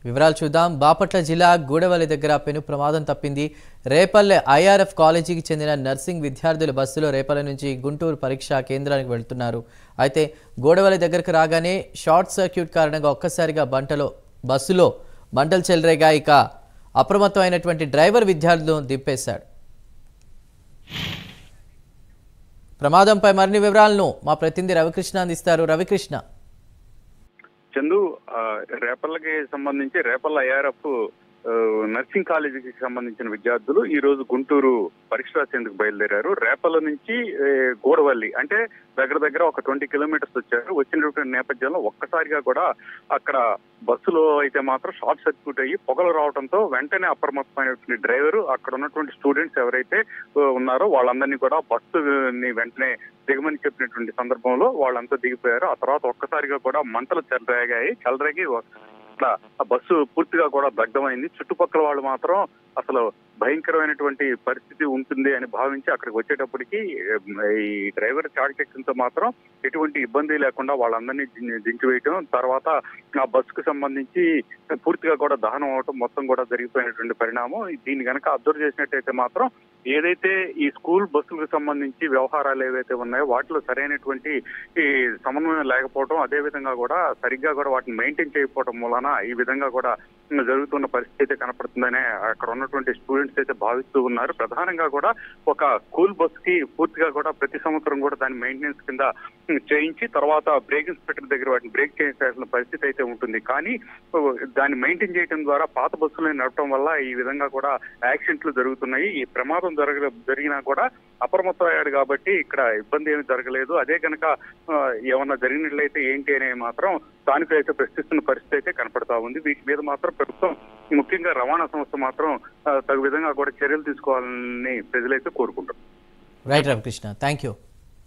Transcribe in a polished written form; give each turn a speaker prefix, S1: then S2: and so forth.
S1: వివరాలు చూద్దాం. బాపట్ల జిల్లా గూడవల్లి దగ్గర పెను ప్రమాదం తప్పింది. రేపల్లె ఐఆర్ఎఫ్ కాలేజీకి చెందిన నర్సింగ్ విద్యార్థులు బస్సులో రేపల్లె నుంచి గుంటూరు పరీక్షా కేంద్రానికి వెళ్తున్నారు. అయితే గూడవల్లి దగ్గరకు రాగానే షార్ట్ సర్క్యూట్ కారణంగా ఒక్కసారిగా బస్సులో మంటలు చెలరేగా. ఇక అప్రమత్తమైనటువంటి డ్రైవర్ విద్యార్థులను దింపేశాడు. ప్రమాదంపై మరిన్ని వివరాలను మా ప్రతినిధి రవికృష్ణ అందిస్తారు. రవికృష్ణ.
S2: చందు, రేపల్లకి సంబంధించి రేపల్ల ఐఆర్ఎఫ్ నర్సింగ్ కాలేజీకి సంబంధించిన విద్యార్థులు ఈ రోజు గుంటూరు పరీక్ష రాసేందుకు బయలుదేరారు. రేపల్ల నుంచి గూడవల్లి అంటే దగ్గర ఒక 20 కిలోమీటర్స్ వచ్చారు. వచ్చినటువంటి నేపథ్యంలో ఒక్కసారిగా కూడా అక్కడ బస్సులో అయితే మాత్రం షార్ట్ సర్క్యూట్ అయ్యి పొగలు రావడంతో వెంటనే అప్రమత్తమైనటువంటి డ్రైవరు అక్కడ ఉన్నటువంటి స్టూడెంట్స్ ఎవరైతే ఉన్నారో వాళ్ళందరినీ కూడా బస్సుని వెంటనే దిగమని చెప్పినటువంటి సందర్భంలో వాళ్ళంతా దిగిపోయారు. ఆ తర్వాత ఒక్కసారిగా కూడా మంటలు చెలరేగి ఆ బస్సు పూర్తిగా కూడా దగ్ధమైంది. చుట్టుపక్కల వాళ్ళు మాత్రం అసలు భయంకరమైనటువంటి పరిస్థితి ఉంటుంది అని భావించి అక్కడికి వచ్చేటప్పటికి ఈ డ్రైవర్ చాకచక్యంతో మాత్రం ఎటువంటి ఇబ్బంది లేకుండా వాళ్ళందరినీ దించివేయటం, తర్వాత ఆ బస్సుకు సంబంధించి పూర్తిగా కూడా దహనం అవటం మొత్తం కూడా జరిగిపోయినటువంటి పరిణామం. దీన్ని కనుక అబ్జర్వ్ చేసినట్టయితే మాత్రం ఏదైతే ఈ స్కూల్ బస్సులకు సంబంధించి వ్యవహారాలు ఏవైతే ఉన్నాయో వాటిలో సరైనటువంటి ఈ సమన్వయం లేకపోవడం, అదే విధంగా కూడా సరిగ్గా కూడా వాటిని మెయింటైన్ చేయకపోవడం మూలన ఈ విధంగా కూడా జరుగుతున్న పరిస్థితి అయితే కనపడుతుందనే అక్కడ ఉన్నటువంటి స్టూడెంట్స్ అయితే భావిస్తూ ఉన్నారు. ప్రధానంగా కూడా ఒక స్కూల్ బస్ కి పూర్తిగా కూడా ప్రతి సంవత్సరం కూడా దాని మెయింటెనెన్స్ కింద చేయించి తర్వాత బ్రేక్ ఇన్స్పెక్టర్ దగ్గర వాటిని బ్రేక్ చేయాల్సిన పరిస్థితి అయితే ఉంటుంది. కానీ దాన్ని మెయింటైన్ చేయడం ద్వారా పాత బస్సులను నడపడం వల్ల ఈ విధంగా కూడా యాక్సిడెంట్లు జరుగుతున్నాయి. ఈ ప్రమాదం జరిగినా కూడా అప్రమత్తమయ్యాడు కాబట్టి ఇక్కడ ఇబ్బంది ఏమి జరగలేదు. అదే కనుక ఏమన్నా జరిగినట్లయితే ఏంటి అనే మాత్రం స్థానికులు అయితే ప్రశ్నిస్తున్న పరిస్థితి అయితే కనపడతా ఉంది. వీటి మీద మాత్రం ప్రభుత్వం ముఖ్యంగా రవాణా సంస్థ మాత్రం తగు విధంగా కూడా చర్యలు తీసుకోవాలని ప్రజలైతే కోరుకుంటారు.
S1: Right Ravikrishna, thank you.